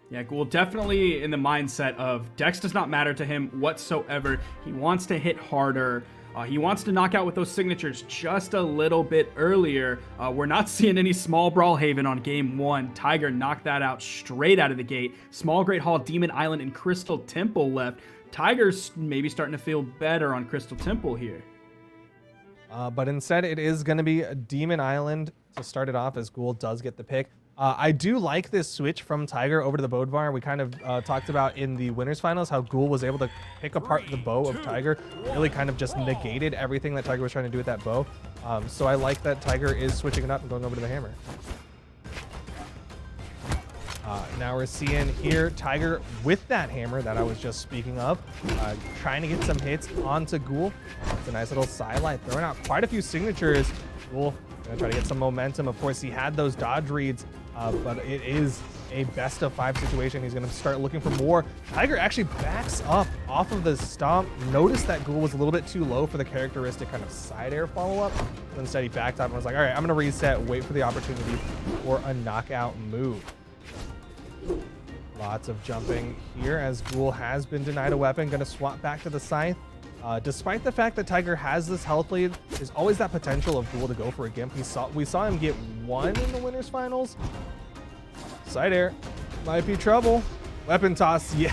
Yeah, Ghoul definitely in the mindset of Dex does not matter to him whatsoever. He wants to hit harder. He wants to knock out with those signatures just a little bit earlier. We're not seeing any small Brawlhaven on game 1. Tiger knocked that out straight out of the gate. Small Great Hall, Demon Island, and Crystal Temple left. Tiger's maybe starting to feel better on Crystal Temple here. But instead, it is going to be Demon Island to start it off as Ghoul does get the pick. I do like this switch from Tiger over to the Bodvar. We kind of talked about in the winners finals how Ghoul was able to pick apart the bow of Tiger, really kind of just negated everything that Tiger was trying to do with that bow. So I like that Tiger is switching it up and going over to the hammer. Now we're seeing here Tiger with that hammer that I was just speaking of, trying to get some hits onto Ghoul. It's a nice little sidelight, throwing out quite a few signatures. Ghoul gonna try to get some momentum. Of course, he had those dodge reads, but it is a best of 5 situation. He's gonna start looking for more. Tiger actually backs up off of the stomp. Noticed that Ghoul was a little bit too low for the characteristic kind of side air follow-up. So instead he backed up and was like, all right, I'm gonna reset, wait for the opportunity for a knockout move. Lots of jumping here as Ghoul has been denied a weapon. Gonna swap back to the scythe. Despite the fact that Tiger has this health lead, there's always that potential of Ghoul to go for a gimp. We saw him get 1 in the winners finals. Side air might be trouble. Weapon toss, yeah.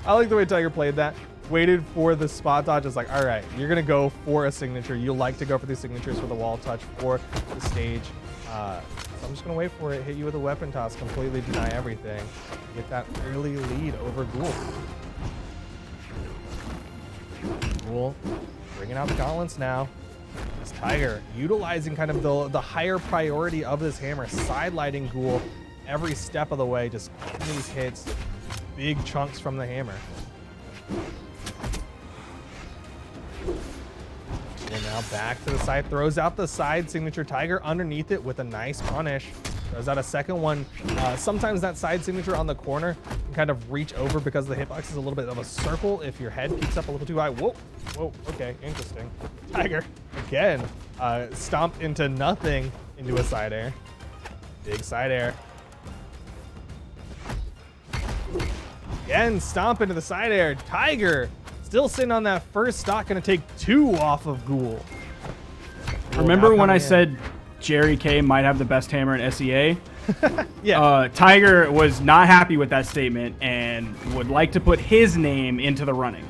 I like the way Tiger played that. Waited for the spot dodge. It's like, all right, you're gonna go for a signature. You like to go for these signatures for the wall touch for the stage. So I'm just gonna wait for it, hit you with a weapon toss, completely deny everything. Get that early lead over Ghoul. Ghoul bringing out the gauntlets now. This Tiger utilizing kind of the higher priority of this hammer, sidelighting Ghoul every step of the way, just getting these hits, big chunks from the hammer. Ghoul now back to the side, throws out the side signature. Tiger underneath it with a nice punish. Throws out a second one. Sometimes that side signature on the corner can kind of reach over because the hitbox is a little bit of a circle if your head peeks up a little too high. Whoa, whoa, okay, interesting. Tiger, again, stomped into nothing into a side air. Big side air. Again, stomp into the side air. Tiger still sitting on that first stock, gonna take 2 off of Ghoul. Remember when I said Jerry K might have the best hammer in SEA? Yeah. Tiger was not happy with that statement and would like to put his name into the running.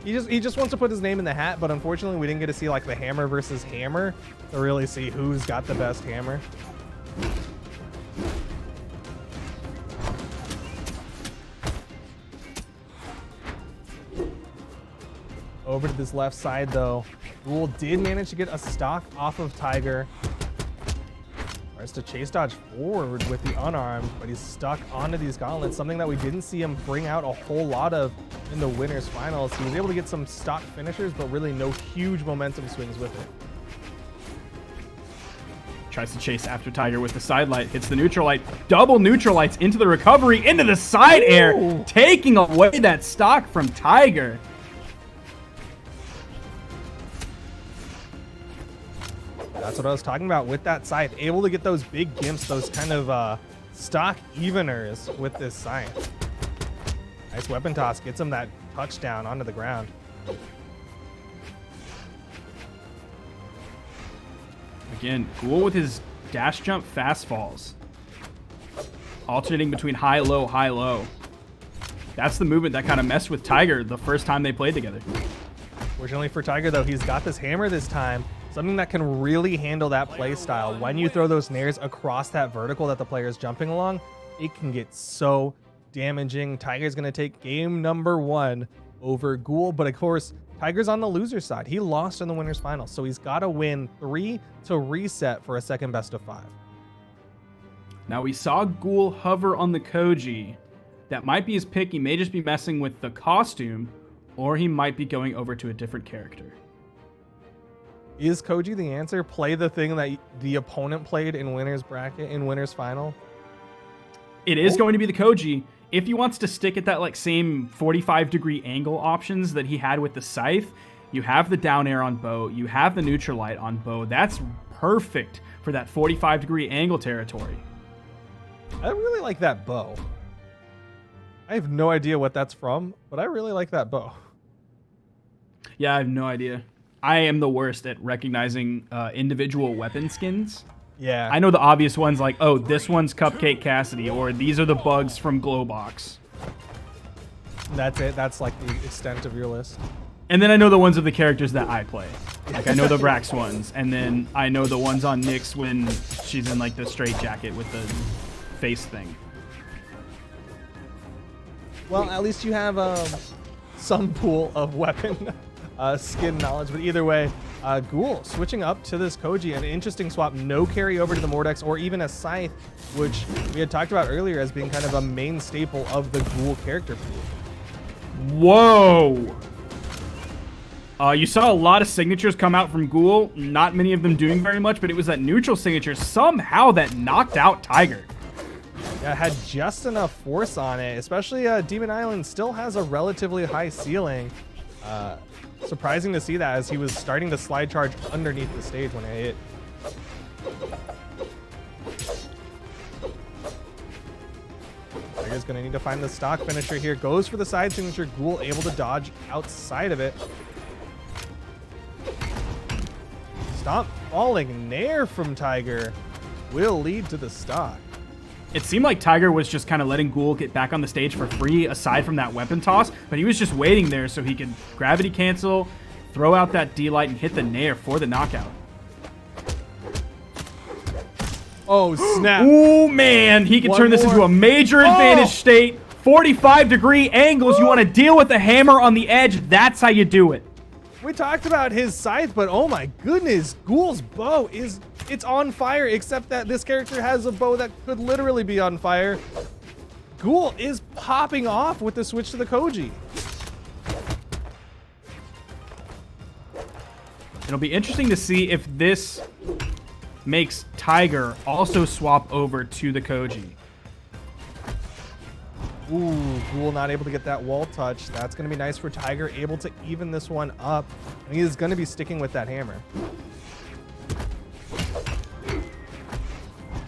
He just wants to put his name in the hat, but unfortunately we didn't get to see like the hammer versus hammer to really see who's got the best hammer. Over to this left side though. Ghoul did manage to get a stock off of Tiger. Tries to chase dodge forward with the unarmed, but he's stuck onto these gauntlets, something that we didn't see him bring out a whole lot of in the winners finals. He was able to get some stock finishers, but really no huge momentum swings with it. Tries to chase after Tiger with the side light, hits the neutral light, double neutral lights into the recovery, into the side air, taking away that stock from Tiger. That's what I was talking about with that scythe. Able to get those big gimps, those kind of stock eveners with this scythe. Nice weapon toss. Gets him that touchdown onto the ground. Again, Ghoul with his dash jump fast falls. Alternating between high, low, high, low. That's the movement that kind of messed with Tiger the first time they played together. Fortunately for Tiger, though, he's got this hammer this time. Something that can really handle that play style. When you throw those nairs across that vertical that the player is jumping along, it can get so damaging. Tiger's going to take game number 1 over Ghoul. But of course, Tiger's on the loser side. He lost in the winners final, so he's got to win 3 to reset for a second best of 5. Now we saw Ghoul hover on the Koji. That might be his pick. He may just be messing with the costume, or he might be going over to a different character. Is Koji the answer? Play the thing that the opponent played in winners bracket, in winners final? It is going to be the Koji. If he wants to stick at that like same 45-degree angle options that he had with the scythe, you have the down air on bow, you have the neutral light on bow. That's perfect for that 45-degree angle territory. I really like that bow. I have no idea what that's from, but I really like that bow. Yeah, I have no idea. I am the worst at recognizing individual weapon skins. Yeah. I know the obvious ones like, oh, this one's Cupcake Cassidy, or these are the bugs from Glowbox. That's it. That's like the extent of your list. And then I know the ones of the characters that I play. Like, I know the Brax ones, and then I know the ones on Nyx when she's in, like, the straight jacket with the face thing. Well, at least you have some pool of weapon skin knowledge. But either way, Ghoul switching up to this Koji. An interesting swap. No carry over to the Mordex or even a Scythe, which we had talked about earlier as being kind of a main staple of the Ghoul character pool. Whoa! You saw a lot of signatures come out from Ghoul. Not many of them doing very much, but it was that neutral signature somehow that knocked out Tiger. Yeah, had just enough force on it, especially Demon Island still has a relatively high ceiling. Surprising to see that as he was starting to slide charge underneath the stage when it hit. Tiger's going to need to find the stock finisher here. Goes for the side signature. Ghoul able to dodge outside of it. Stop falling. Nair from Tiger will lead to the stock. It seemed like Tiger was just kind of letting Ghoul get back on the stage for free aside from that weapon toss, but he was just waiting there so he could gravity cancel, throw out that D-Light, and hit the Nair for the knockout. Oh, snap. Ooh, man. He can turn this into a major advantage state. 45-degree angles. You want to deal with the hammer on the edge. That's how you do it. We talked about his scythe, but oh my goodness, Ghoul's bow it's on fire, except that this character has a bow that could literally be on fire. Ghoul is popping off with the switch to the Koji. It'll be interesting to see if this makes Tiger also swap over to the Koji. Ooh, Ghoul not able to get that wall touch. That's going to be nice for Tiger, able to even this one up. And he is going to be sticking with that hammer.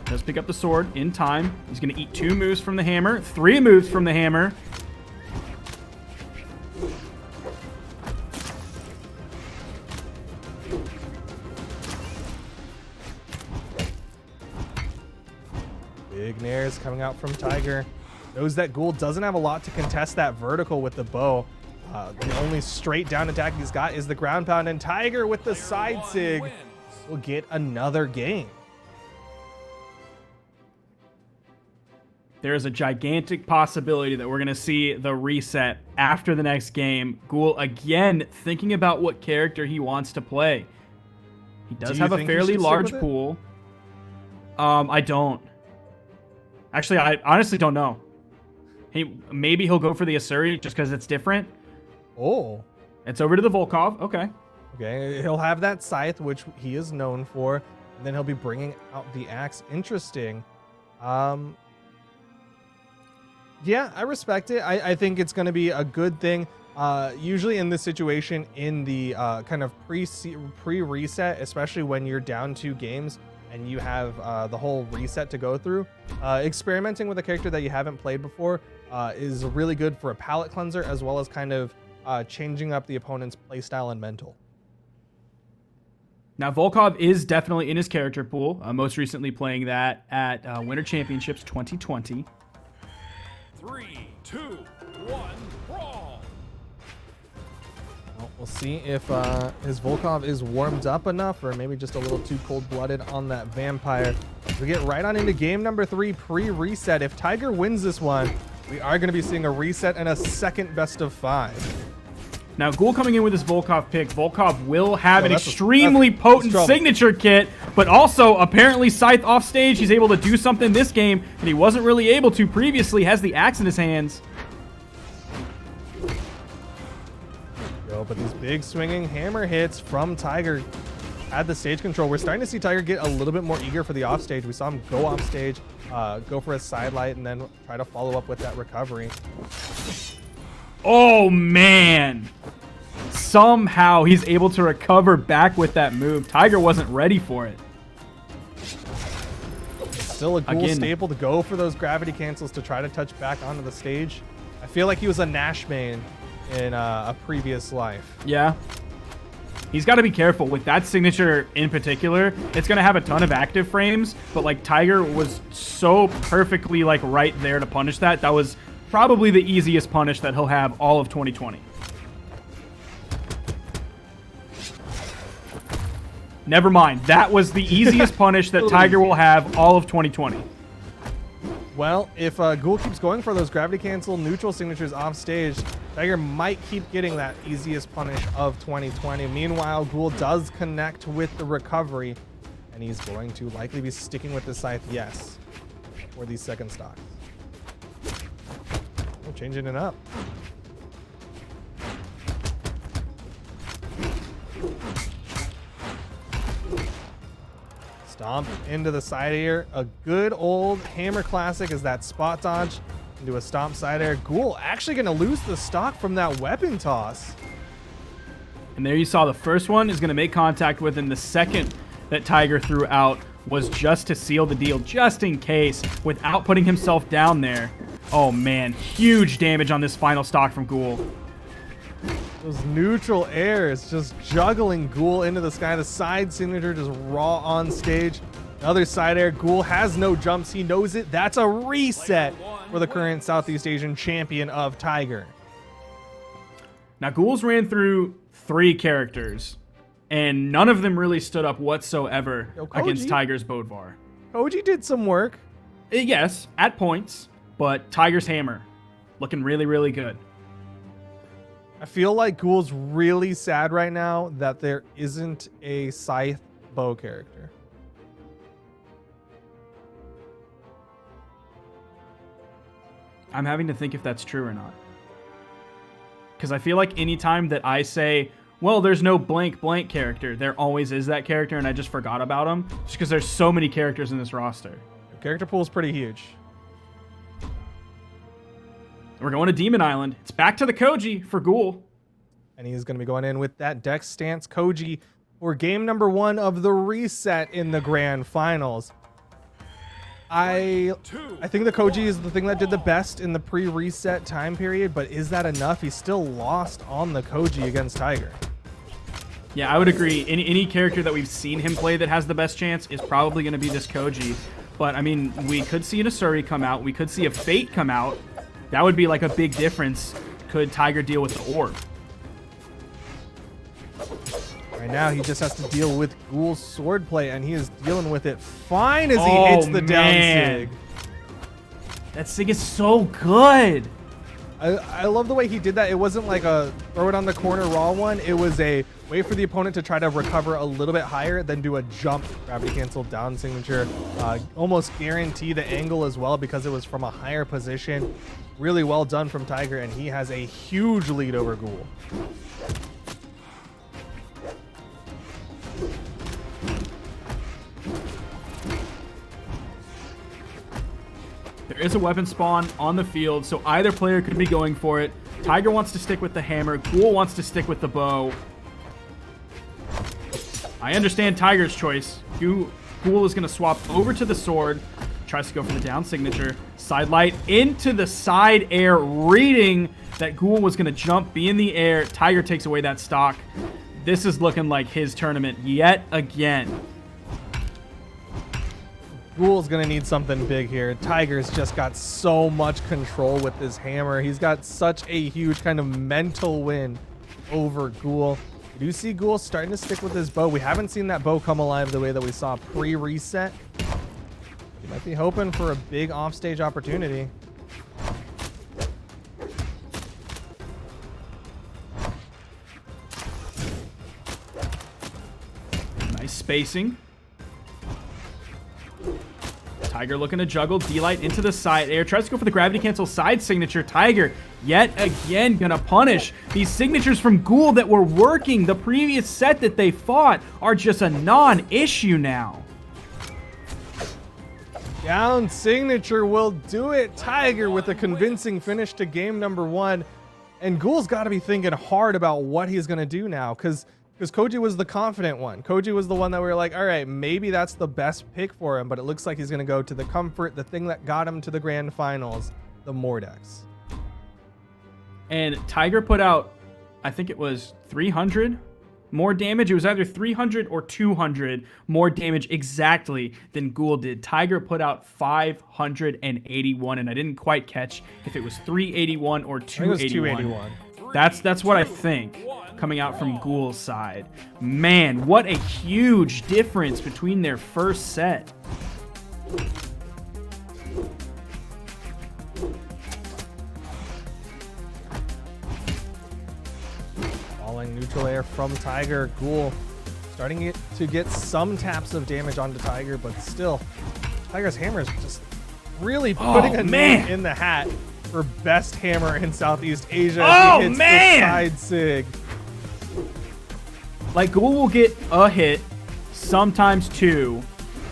Does pick up the sword in time. He's going to eat 2 moves from the hammer, 3 moves from the hammer. Big nairs coming out from Tiger. Knows that Ghoul doesn't have a lot to contest that vertical with the bow. The only straight down attack he's got is the ground pound, and Tiger with the side sig will get another game. There is a gigantic possibility that we're going to see the reset after the next game. Ghoul again thinking about what character he wants to play. He does have a fairly large pool. I don't. Actually, I honestly don't know. Maybe he'll go for the Asuri just because it's different. Oh. It's over to the Volkov. Okay. Okay, he'll have that scythe, which he is known for, and then he'll be bringing out the axe. Interesting. Yeah, I respect it. I think it's going to be a good thing. Usually in this situation, in the kind of pre-reset, especially when you're down 2 games and you have the whole reset to go through, experimenting with a character that you haven't played before is really good for a palate cleanser, as well as kind of changing up the opponent's playstyle and mental. Now, Volkov is definitely in his character pool, most recently playing that at Winter Championships 2020. 3, 2, 1, brawl! Well, we'll see if his Volkov is warmed up enough, or maybe just a little too cold-blooded on that vampire. We get right on into game number 3, pre-reset. If Tiger wins this one, we are going to be seeing a reset and a second best of 5. Now, Ghoul coming in with his Volkov pick. Volkov will have an extremely potent signature kit, but also apparently Scythe off stage. He's able to do something this game that he wasn't really able to previously. Has the axe in his hands. But these big swinging hammer hits from Tiger at the stage control. We're starting to see Tiger get a little bit more eager for the off stage. We saw him go off stage, go for a side light, and then try to follow up with that recovery. Oh, man. Somehow he's able to recover back with that move. Tiger wasn't ready for it. Still a Ghoul staple to go for those gravity cancels to try to touch back onto the stage. I feel like he was a Nash main in a previous life. Yeah. He's got to be careful with that signature in particular. It's going to have a ton of active frames, but like Tiger was so perfectly like right there to punish that. That was probably the easiest punish that he'll have all of 2020. Never mind. That was the easiest punish that Tiger will have all of 2020. Well, if Ghoul keeps going for those gravity cancel neutral signatures off stage, Tiger might keep getting that easiest punish of 2020. Meanwhile, Ghoul does connect with the recovery, and he's going to likely be sticking with the scythe, yes, for the second stock. Oh, changing it up. Stomp into the side air. A good old hammer classic is that spot dodge into a stomp side air. Ghoul actually going to lose the stock from that weapon toss. And there you saw the first one is going to make contact with, and the second that Tiger threw out was just to seal the deal, just in case, without putting himself down there. Oh man, huge damage on this final stock from Ghoul. Those neutral airs just juggling Ghoul into the sky. The side signature just raw on stage. Another side air. Ghoul has no jumps. He knows it. That's a reset for the current Southeast Asian champion of Tiger. Now, Ghoul's ran through 3 characters, and none of them really stood up whatsoever against Tiger's Bodvar. Koji did some work. Yes, at points, but Tiger's hammer looking really, really good. I feel like Ghoul's really sad right now that there isn't a Scythe bow character. I'm having to think if that's true or not. Because I feel like anytime that I say, well, there's no blank character, there always is that character, and I just forgot about him. Just because there's so many characters in this roster. The character pool is pretty huge. We're going to Demon Island. It's back to the Koji for Ghoul. And he's going to be going in with that Dex Stance Koji for game number 1 of the reset in the grand finals. I think the Koji is the thing that did the best in the pre-reset time period, but is that enough? He still lost on the Koji against Tiger. Yeah, I would agree. Any character that we've seen him play that has the best chance is probably going to be this Koji. But, I mean, we could see an Asuri come out. We could see a Fate come out. That would be like a big difference. Could Tiger deal with the orb? Right now, he just has to deal with Ghoul's swordplay, and he is dealing with it fine as he hits the down sig. That sig is so good. I love the way he did that. It wasn't like a throw it on the corner raw one. It was a wait for the opponent to try to recover a little bit higher, then do a jump gravity cancel down signature. Almost guarantee the angle as well because it was from a higher position. Really well done from Tiger, and he has a huge lead over Ghoul. There is a weapon spawn on the field, so either player could be going for it. Tiger wants to stick with the hammer. Ghoul wants to stick with the bow. I understand Tiger's choice. Ghoul is going to swap over to the sword. Tries to go for the down signature. Side light into the side air, reading that Ghoul was going to jump, be in the air. Tiger takes away that stock. This is looking like his tournament yet again. Ghoul's going to need something big here. Tiger's just got so much control with this hammer. He's got such a huge kind of mental win over Ghoul. You do see Ghoul starting to stick with his bow. We haven't seen that bow come alive the way that we saw pre-reset. He might be hoping for a big offstage opportunity. Nice spacing. Tiger looking to juggle. D-Light into the side air. Tries to go for the gravity cancel side signature. Tiger yet again gonna punish. These signatures from Ghoul that were working the previous set that they fought are just a non-issue now. Down signature will do it. Tiger with a convincing finish to game number 1. And Ghoul's got to be thinking hard about what he's going to do now because Koji was the confident one. Koji was the one that we were like, all right, maybe that's the best pick for him, but it looks like he's going to go to the comfort, the thing that got him to the grand finals, the Mordex. and Tiger put out, I think it was 300 more damage. It was either 300 or 200 more damage exactly than Ghoul did. Tiger put out 581, and I didn't quite catch if it was 381 or 281. I think it was 281. That's what I think, coming out from Ghoul's side. Man, what a huge difference between their first set. Falling neutral air from Tiger. Ghoul starting to get some taps of damage onto Tiger, but still, Tiger's hammer is just really putting a name in the hat for best hammer in Southeast Asia. Oh, he hits man! the side sig. Like, Ghoul will get a hit, sometimes two,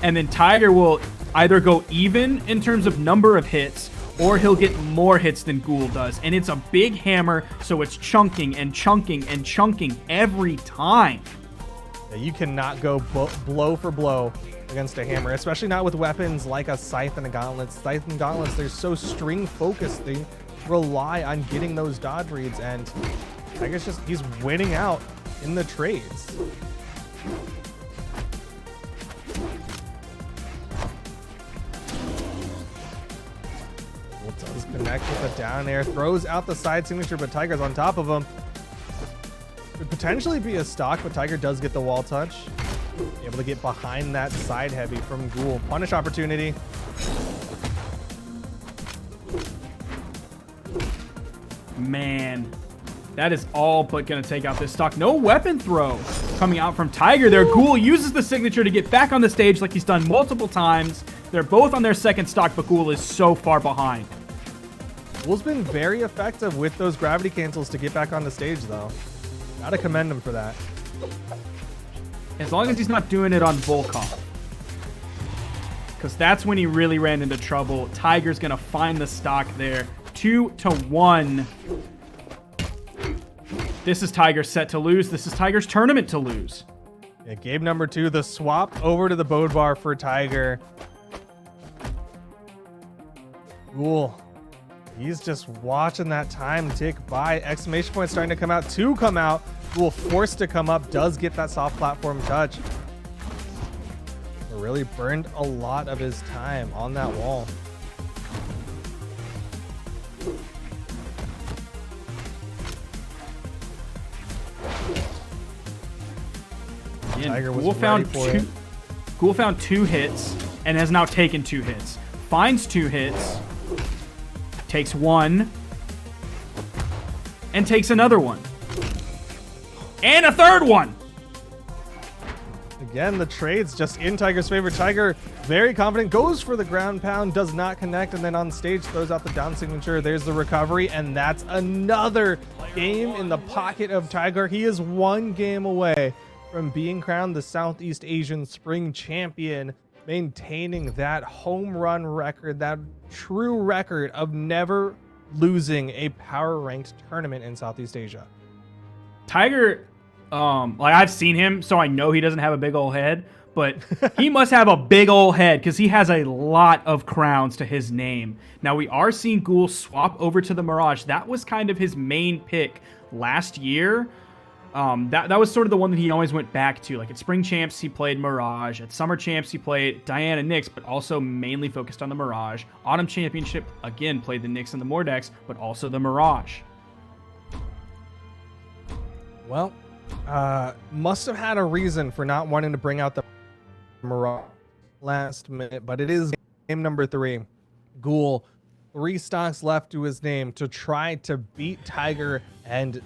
and then Tiger will either go even in terms of number of hits, or he'll get more hits than Ghoul does. And it's a big hammer, so it's chunking and chunking and chunking every time. Yeah, you cannot go blow for blow against a hammer, especially not with weapons like a scythe and a gauntlet. Scythe and gauntlets, they're so string focused. They rely on getting those dodge reads, and Tiger's just, he's winning out in the trades. Does connect with a down air, throws out the side signature, but Tiger's on top of him. Could potentially be a stock, but Tiger does get the wall touch. Able to get behind that side heavy from Ghoul. Punish opportunity. Man, that is all but going to take out this stock. No weapon throw coming out from Tiger there. Ghoul uses the signature to get back on the stage like he's done multiple times. They're both on their second stock, but Ghoul is so far behind. Ghoul's been very effective with those gravity cancels to get back on the stage, though. Gotta commend him for that. As long as he's not doing it on Volkov. Because that's when he really ran into trouble. Tiger's going to find the stock there. 2-1. This is Tiger's set to lose. This is Tiger's tournament to lose. Yeah, game number 2, the swap over to the Bode Bar for Tiger. Ghoul, he's just watching that time tick by. Exclamation point starting to come out. 2 come out. Ghoul forced to come up. Does get that soft platform touch. But really burned a lot of his time on that wall. Again, Tiger was Ghoul ready for it. Ghoul found 2 hits and has now taken 2 hits. Finds 2 hits. Takes 1. And takes another one. And a third one. Again, the trade's just in Tiger's favor. Tiger, very confident, goes for the ground pound, does not connect, and then on stage throws out the down signature. There's the recovery, and that's another game in the pocket of Tiger. He is 1 game away from being crowned the Southeast Asian Spring Champion, maintaining that home run record, that true record of never losing a power ranked tournament in Southeast Asia. Tiger, like, I've seen him, so I know he doesn't have a big old head, but he must have a big old head because he has a lot of crowns to his name. Now, we are seeing Ghoul swap over to the Mirage. That was kind of his main pick last year. That was sort of the one that he always went back to. Like, at Spring Champs, he played Mirage. At Summer Champs, he played Diana Nyx, but also mainly focused on the Mirage. Autumn Championship, again, played the Nyx and the Mordex, but also the Mirage. Well, must have had a reason for not wanting to bring out the Mirage last minute, but it is game number 3. Ghoul, 3 stocks left to his name to try to beat Tiger and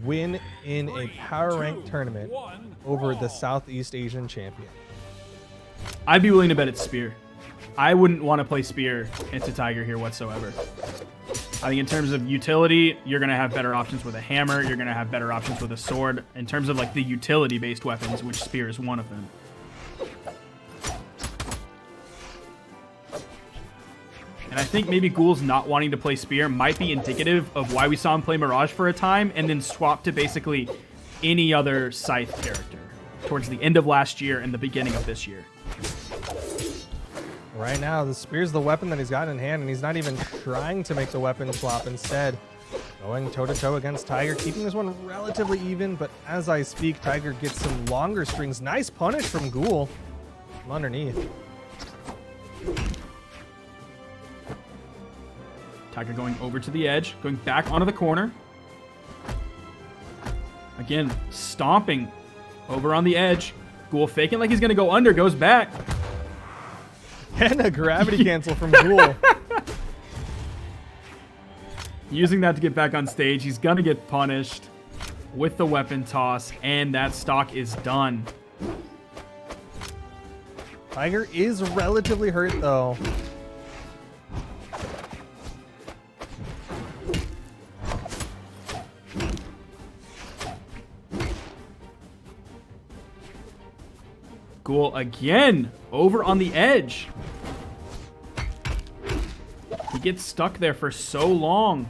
win in a power ranked tournament over the Southeast Asian champion. I'd be willing to bet it's Spear. I wouldn't want to play Spear into Tiger here whatsoever. I think in terms of utility, you're going to have better options with a hammer. You're going to have better options with a sword. In terms of like the utility-based weapons, which Spear is one of them. And I think maybe Ghoul's not wanting to play Spear might be indicative of why we saw him play Mirage for a time and then swap to basically any other Scythe character towards the end of last year and the beginning of this year. Right now, the spear's the weapon that he's got in hand, and he's not even trying to make the weapon swap. Instead, going toe-to-toe against Tiger, keeping this one relatively even, but as I speak, Tiger gets some longer strings. Nice punish from Ghoul from underneath. Tiger going over to the edge, going back onto the corner. Again, stomping over on the edge. Ghoul faking like he's going to go under, goes back. And a gravity cancel from Ghoul. Using that to get back on stage. He's going to get punished with the weapon toss, and that stock is done. Tiger is relatively hurt, though. Ghoul again over on the edge. He gets stuck there for so long.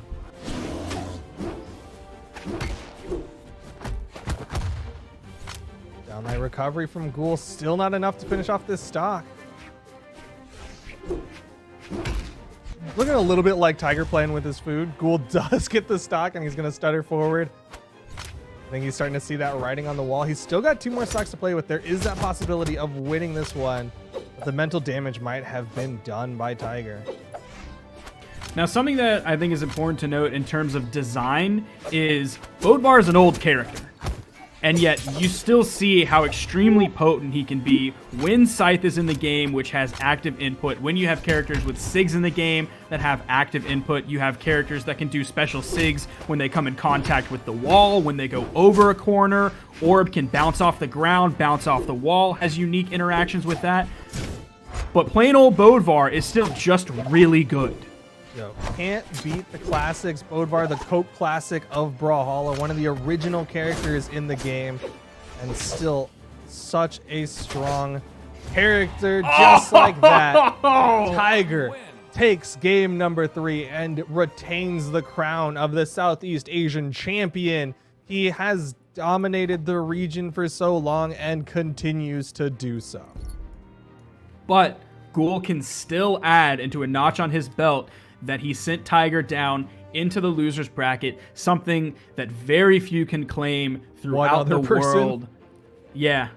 Downright recovery from Ghoul. Still not enough to finish off this stock. Looking a little bit like Tiger playing with his food. Ghoul does get the stock, and he's going to stutter forward. I think he's starting to see that writing on the wall. He's still got 2 more stocks to play with. There is that possibility of winning this one, but the mental damage might have been done by Tiger. Now, something that I think is important to note in terms of design is Bodvar is an old character, and yet you still see how extremely potent he can be when Scythe is in the game, which has active input. When you have characters with SIGs in the game that have active input, you have characters that can do special SIGs when they come in contact with the wall, when they go over a corner. Orb can bounce off the ground, bounce off the wall, has unique interactions with that. But plain old Bodvar is still just really good. Yo, can't beat the classics. Bodvar, the Coke classic of Brawlhalla, one of the original characters in the game, and still such a strong character. Just like that, Tiger takes game number 3 and retains the crown of the Southeast Asian champion. He has dominated the region for so long and continues to do so. But Ghoul can still add into a notch on his belt that he sent Tiger down into the losers bracket, something that very few can claim throughout the world. Yeah,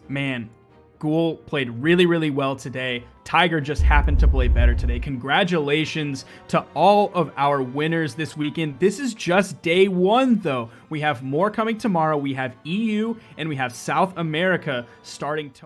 man, Ghoul played really, really well today. Tiger just happened to play better today. Congratulations to all of our winners this weekend. This is just day 1, though. We have more coming tomorrow. We have EU and we have South America starting tomorrow.